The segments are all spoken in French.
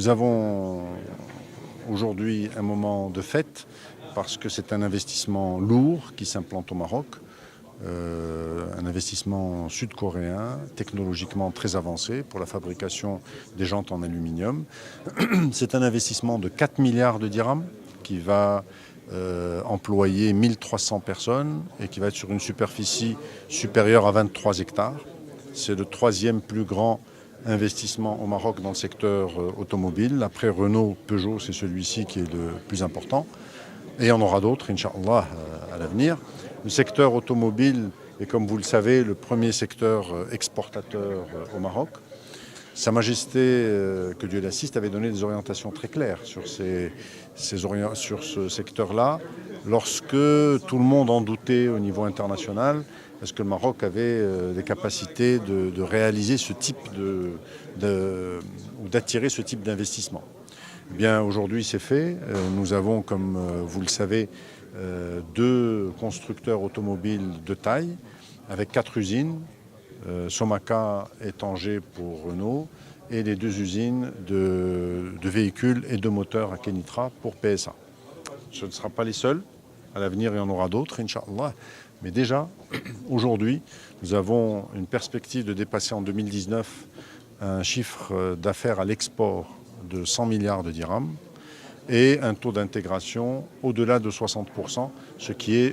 Nous avons aujourd'hui un moment de fête parce que c'est un investissement lourd qui s'implante au Maroc, un investissement sud-coréen, technologiquement très avancé pour la fabrication des jantes en aluminium. C'est un investissement de 4 milliards de dirhams qui va employer 1300 personnes et qui va être sur une superficie supérieure à 23 hectares. C'est le troisième plus grand investissement au Maroc dans le secteur automobile. Après Renault, Peugeot, c'est celui-ci qui est le plus important. Et il y en aura d'autres, Inch'Allah, à l'avenir. Le secteur automobile est, comme vous le savez, le premier secteur exportateur au Maroc. Sa Majesté, que Dieu l'assiste, avait donné des orientations très claires sur ce secteur-là, lorsque tout le monde en doutait au niveau international, parce que le Maroc avait des capacités de réaliser ce type ou d'attirer ce type d'investissement. Eh bien, aujourd'hui, c'est fait. Nous avons, comme vous le savez, 2 constructeurs automobiles de taille, avec 4 usines. Somaka et Tanger pour Renault, et les 2 usines de véhicules et de moteurs à Kenitra pour PSA. Ce ne sera pas les seuls. À l'avenir, il y en aura d'autres, Inch'Allah. Mais déjà, aujourd'hui, nous avons une perspective de dépasser en 2019 un chiffre d'affaires à l'export de 100 milliards de dirhams et un taux d'intégration au-delà de 60%, ce qui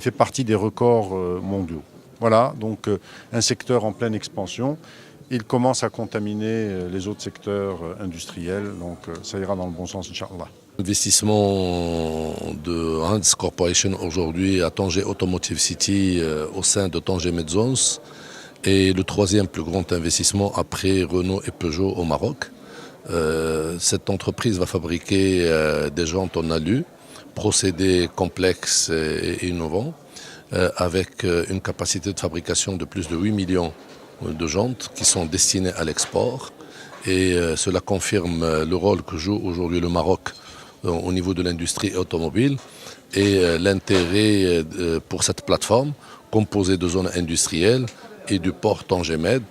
fait partie des records mondiaux. Voilà, donc un secteur en pleine expansion. Il commence à contaminer les autres secteurs industriels, donc ça ira dans le bon sens, Inch'Allah. L'investissement de Hans Corporation aujourd'hui à Tanger Automotive City au sein de Tanger Medzones est le 3e plus grand investissement après Renault et Peugeot au Maroc. Cette entreprise va fabriquer des jantes en alu, procédés complexes et innovants, avec une capacité de fabrication de plus de 8 millions de jantes qui sont destinées à l'export. Et cela confirme le rôle que joue aujourd'hui le Maroc au niveau de l'industrie automobile et l'intérêt pour cette plateforme composée de zones industrielles et du port Tanger Med.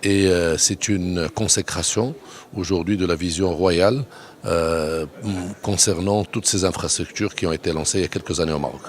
Et c'est une consécration aujourd'hui de la vision royale concernant toutes ces infrastructures qui ont été lancées il y a quelques années au Maroc.